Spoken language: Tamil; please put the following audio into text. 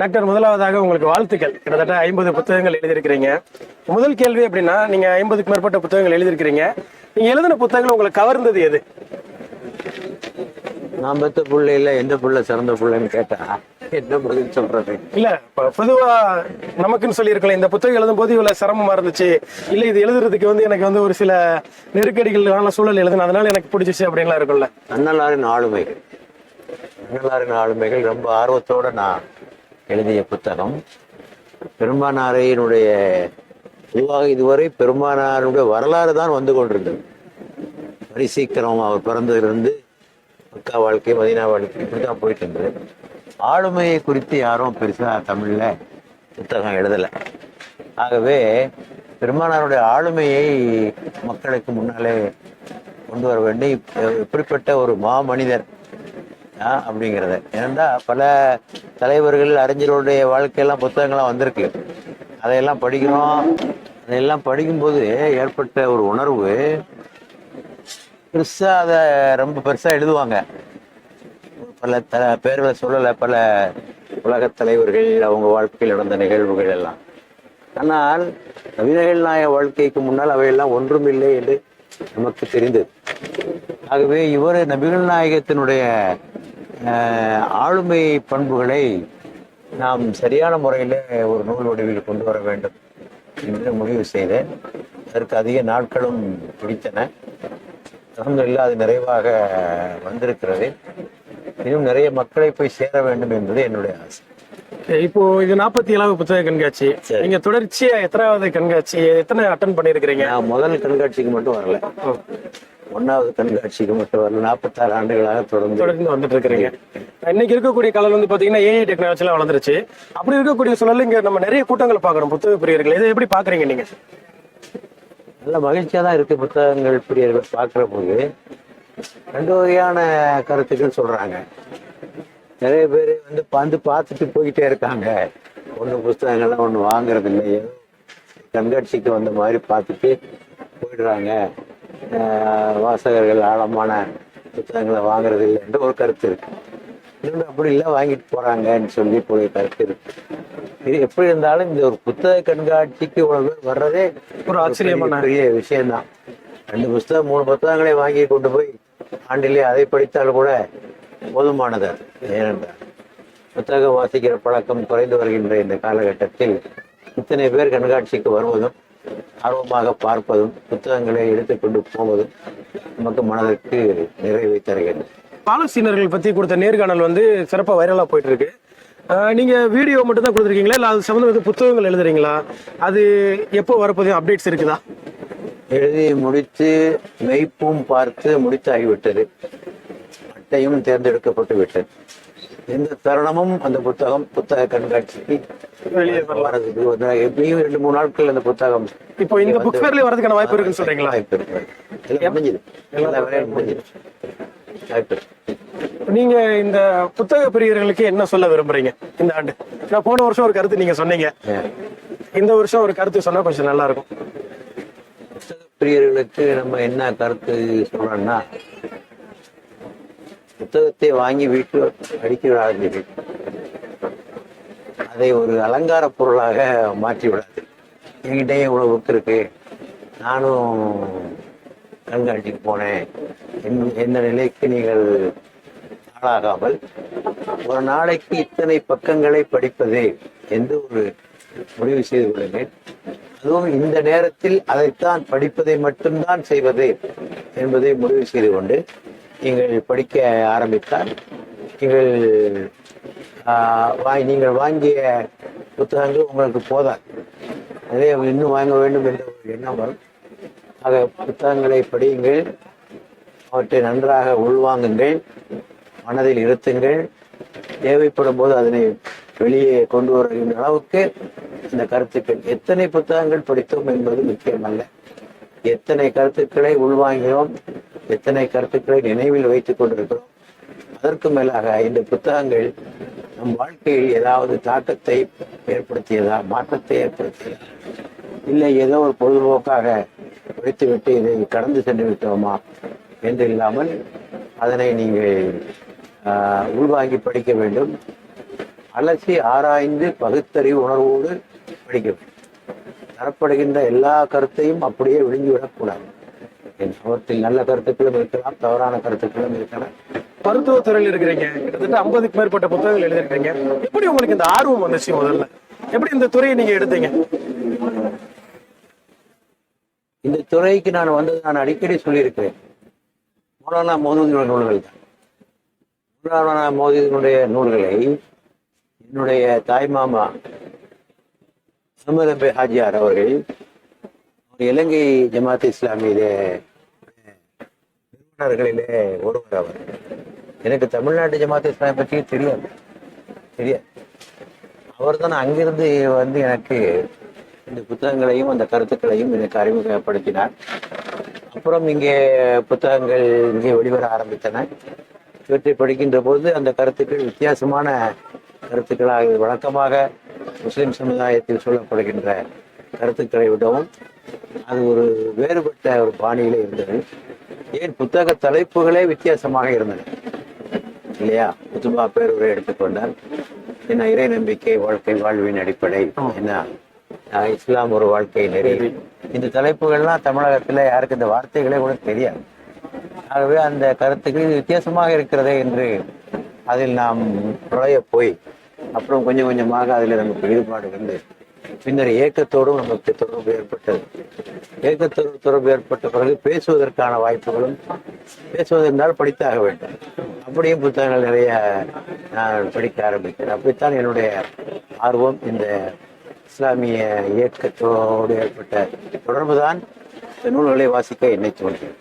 டாக்டர், முதலாவதாக உங்களுக்கு வாழ்த்துக்கள். கிட்டத்தட்ட 50 புத்தகங்கள் எழுதியிருக்கிறீங்க. முதல் கேள்வி அப்படின்னா, நீங்க 50க்கு மேற்பட்ட புத்தகங்கள் எழுதியிருக்கிறீங்க. நீங்க எழுதின புத்தகங்கள் உங்களுக்கு கவர்ந்தது எது? நான் பெத்த பிள்ளைல எந்த பிள்ளை சிறந்த பிள்ளைன்னு கேட்டா என்ன பதில் சொல்றது? இல்ல, பொதுவா நமக்குன்னு சொல்லியிருக்கலாம், இந்த புத்தகம் எழுதும் போது இவ்வளவு சிரமமா இருந்துச்சு, இல்ல இது எழுதுறதுக்கு எனக்கு ஒரு சில நெருக்கடிகளான சூழல் எழுதுன, அதனால எனக்கு பிடிச்சிச்சு அப்படின்லாம் இருக்கும்ல. அண்ணலாரின் ஆளுமைகள் அண்ணலாரின் ஆளுமைகள் ரொம்ப ஆர்வத்தோட நான் எழுதிய புத்தகம். பெரும்பானாரையினுடைய பொதுவாக இதுவரை பெரும்பானாருடைய வரலாறு தான் வந்து கொண்டிருந்தது. வரி சீக்கிரம் அவர் பிறந்ததிலிருந்து மக்கா வாழ்க்கை, மதீனா வாழ்க்கை இப்படிதான் போயிட்டு இருந்தது. ஆளுமையை குறித்து யாரும் பெருசா தமிழ்ல புத்தகம் எழுதலை. ஆகவே பெருமானாருடைய ஆளுமையை மக்களுக்கு முன்னாலே கொண்டு வர வேண்டி எப்படிப்பட்ட ஒரு மாமனிதர் அப்படிங்கிறத. ஏன்னா பல தலைவர்கள் அறிஞர்களுடைய வாழ்க்கையெல்லாம் புத்தகங்கள்லாம் வந்திருக்கு. அதையெல்லாம் படிக்கிறோம். அதையெல்லாம் படிக்கும்போது ஏற்பட்ட ஒரு உணர்வு பெருசா, அதை ரொம்ப பெருசா எழுதுவாங்க. பல பேர்களை சொல்லலை, பல உலக தலைவர்கள் அவங்க வாழ்க்கையில் நடந்த நிகழ்வுகள் எல்லாம். ஆனால் நபிகள் நாயக வாழ்க்கைக்கு முன்னால் அவையெல்லாம் ஒன்றும் இல்லை என்று நமக்கு தெரிந்தது. ஆகவே இவர் நபிகள் நாயகத்தினுடைய ஆளுமை பண்புகளை நாம் சரியான முறையில் ஒரு நூல் வடிவில் கொண்டு வர வேண்டும் என்று முடிவு செய்தேன். அதற்கு அதிக நாட்களும் பிடித்தன. அல்ஹம்துலில்லாஹ் அது நிறைவாக வந்திருக்கிறது. இன்னும் நிறைய மக்களை போய் சேர வேண்டும் என்பது என்னுடைய ஆசை. இப்போ இது 47வது புத்தக கண்காட்சி. நீங்க தொடர்ச்சியா எத்தனாவது கண்காட்சி, எத்தனை அட்டன் பண்ணிருக்கிறீங்க? நான் முதல் கண்காட்சிக்கு மட்டும் வரல, 1வது கண்காட்சிக்கு மட்டும் வரல. 46 ஆண்டுகளாக தொடர்ந்து வந்துட்டு இருக்கிறீங்க. இன்னைக்கு இருக்கக்கூடிய காலம் பாத்தீங்கன்னா ஏஐ டெக்னாலஜி எல்லாம் வளர்ந்துருச்சு. அப்படி இருக்கக்கூடிய சூழல் இங்க நம்ம நிறைய கூட்டங்கள் பாக்குறோம், புத்தக பிரியர்கள். இதை எப்படி பாக்குறீங்க நீங்க? நல்ல மகிழ்ச்சியா தான் இருக்கு. புத்தகங்கள் பிரியர்கள் பார்க்கிற போது 2 வகையான கருத்துக்கள் சொல்றாங்க. நிறைய பேர் பார்த்துட்டு போயிட்டே இருக்காங்க. ஒன்று புஸ்தகங்கள்லாம் ஒன்று வாங்குறது இல்லையோ, கண்காட்சிக்கு வந்த மாதிரி பார்த்துட்டு போயிடுறாங்க. வாசகர்கள் ஆழமான புத்தகங்களை வாங்குறது இல்லைன்ற ஒரு கருத்து இருக்கு. இன்னொன்று அப்படி இல்லை, வாங்கிட்டு போறாங்கன்னு சொல்லி போய் கருத்து இருக்கு. இது எப்படி இருந்தாலும் இந்த ஒரு புத்தக கண்காட்சிக்கு இவ்வளவு பேர் வர்றதே ஒரு ஆச்சரியமான பெரிய விஷயம்தான். 2 புத்தகம் 3 புத்தகங்களை வாங்கி கொண்டு போய் ஆண்டிலே அதை படித்தால் கூட போதுமானது. ஏனென்றால் புத்தகம் வாசிக்கிற பழக்கம் குறைந்து வருகின்ற இந்த காலகட்டத்தில் இத்தனை பேர் கண்காட்சிக்கு வருவதும், ஆர்வமாக பார்ப்பதும், புத்தகங்களை எடுத்துக்கொண்டு போவதும் நமக்கு மனதிற்கு நிறைவை தருகிறது. பாலஸ்தீனர்கள் பத்தி கொடுத்த நேர்காணல் சிறப்பா வைரலா போயிட்டு இருக்கு. நீங்க வீடியோ மட்டும் தான் கொடுத்துருக்கீங்களா, இல்ல அது சம்பந்தம் புத்தகங்கள் எழுதுறீங்களா? அது எப்போ வரப்போது அப்டேட்ஸ் இருக்குதா? எழுதி முடித்து மெய்ப்பும் பார்த்து முடித்தாகிவிட்டது. அட்டையும் தேர்ந்தெடுக்கப்பட்டு விட்டது. எந்த தருணமும் அந்த புத்தக கண்காட்சிக்கு வெளியே வரதுக்கு எப்படியும் 2-3 நாட்கள் அந்த புத்தகம் இப்போ இந்த புக் ஃபேர்ல வரதுக்கான வாய்ப்பு இருக்குன்னு சொல்றீங்களா? வாய்ப்பு இருக்கு. முடிஞ்சது, எல்லா வேலையும் முடிஞ்சது. நீங்க இந்த புத்தக பிரியர்களுக்கு என்ன சொல்ல விரும்புறீங்க இந்த ஆண்டு? நான் போன வருஷம் ஒரு கருத்து நீங்க சொன்னீங்க, இந்த வருஷம் ஒரு கருத்து சொன்னா கொஞ்சம் நல்லா இருக்கும். புத்தக பிரியர்களுக்கு நம்ம என்ன கருத்து சொல்றோம்னா, புத்தகத்தை வாங்கி வீட்டில் அடிக்கிறார்கள், அதை ஒரு அலங்கார பொருளாக மாற்றி விடாது. என்கிட்டயே இவ்வளவு புக் இருக்கு, நானும் கண்காட்சிக்கு போனேன், என்ன நிலைக்கு நீங்கள் ஆளாகாமல் ஒரு நாளைக்கு இத்தனை பக்கங்களை படிப்பது என்று ஒரு முடிவு செய்து கொள்ளுங்கள். அதுவும் இந்த நேரத்தில் அதைத்தான் படிப்பதை மட்டும்தான் செய்வது என்பதை முடிவு செய்து கொண்டு நீங்கள் படிக்க ஆரம்பித்தால் நீங்கள் வாங்கிய புத்தகங்கள் உங்களுக்கு போதாது, நிறைய இன்னும் வாங்க வேண்டும் என்ற ஒரு எண்ணம் வரும். ஆக புத்தகங்களை படியுங்கள், அவற்றை நன்றாக உள்வாங்குங்கள், மனதில் இருத்துங்கள். தேவைப்படும் போது அதனை வெளியே கொண்டு வருகின்ற அளவுக்கு இந்த கருத்துக்கள், எத்தனை புத்தகங்கள் படித்தோம் என்பது முக்கியமல்ல, எத்தனை கருத்துக்களை உள்வாங்கினோம், எத்தனை கருத்துக்களை நினைவில் வைத்துக் கொண்டிருக்கிறோம். அதற்கு மேலாக இந்த புத்தகங்கள் நம் வாழ்க்கையில் ஏதாவது தாக்கத்தை ஏற்படுத்தியதா, மாற்றத்தை ஏற்படுத்தியதா, இல்லை ஏதோ ஒரு பொழுதுபோக்காக படித்துவிட்டு இதை கடந்து சென்று விட்டோமா என்று இல்லாமல் அதனை நீங்கள் உள்வாங்கி படிக்க வேண்டும். அலசி ஆராய்ந்து பகுத்தறிவு உணர்வோடு படிக்க வேண்டும். தரப்படுகின்ற எல்லா கருத்தையும் அப்படியே விழுங்கிவிடக்கூடாது. அவற்றில் நல்ல கருத்துக்களும் இருக்கலாம், தவறான கருத்துக்களும் இருக்கலாம். மருத்துவத்துறையில் இருக்கிறீங்க, கிட்டத்தட்ட 50க்கு மேற்பட்ட புத்தகங்கள் எழுதியிருக்கீங்க. எப்படி உங்களுக்கு இந்த ஆர்வம் வந்துச்சு? முதல்ல எப்படி இந்த துறையை நீங்க எடுத்தீங்க? இந்த துறைக்கு நான் வந்தது நான் அடிக்கடி சொல்லியிருக்கிறேன். மௌலானா மௌதூதியுடைய நூல்கள் தான். மௌலானா மௌதூதியினுடைய நூல்களை என்னுடைய தாய்மாமா அஹமது ஹாஜியார் அவர்கள், இலங்கை ஜமாத் இஸ்லாமியிலே நிறுவனர்களிலே ஒருவர். அவர் எனக்கு தமிழ்நாட்டு ஜமாத் இஸ்லாமி பற்றி தெரியாது. அவர் தான் அங்கிருந்து வந்து எனக்கு இந்த புத்தகங்களையும் அந்த கருத்துக்களையும் எனக்கு அறிமுகப்படுத்தினார். அப்புறம் இங்கே புத்தகங்கள் இங்கே வெளிவர ஆரம்பித்தன. இவற்றை படிக்கின்ற போது அந்த கருத்துக்கள் வித்தியாசமான கருத்துக்களாக, வழக்கமாக முஸ்லிம் சமுதாயத்தில் சொல்லப்படுகின்ற கருத்துக்களை விடவும் அது ஒரு வேறுபட்ட ஒரு பாணியிலே இருந்தது. ஏன் புத்தக தலைப்புகளே வித்தியாசமாக இருந்தன இல்லையா? குத்துபா பேருரை எடுத்துக்கொண்டால் என்ன, இறை நம்பிக்கை வாழ்வின் அடிப்படை, என்ன இஸ்லாம் ஒரு வாழ்க்கை நெறி, இந்த தலைப்புகள்லாம் தமிழகத்துல யாருக்கு இந்த வார்த்தைகளே கூட தெரியாது. ஆகவே அந்த கருத்துக்கள் வித்தியாசமாக இருக்கிறதே என்று அதில் நாம் நுழைய போய் அப்புறம் கொஞ்சம் கொஞ்சமாக அதில் நமக்கு ஈடுபாடு வந்து பின்னர் ஏக்கத்தோடும் நமக்கு தொடர்பு ஏற்பட்டது. தொடர்பு ஏற்பட்ட பிறகு பேசுவதற்கான வாய்ப்புகளும், பேசுவதென்றால் படித்தாக வேண்டும், அப்படியும் புத்தகங்கள் நிறைய நான் படிக்க ஆரம்பித்தேன். அப்படித்தான் என்னுடைய ஆர்வம் இந்த இஸ்லாமிய இயக்கத்தோடு ஏற்பட்ட தொடர்புதான் நூல்களை வாசிக்க என்னை தோன்றியது.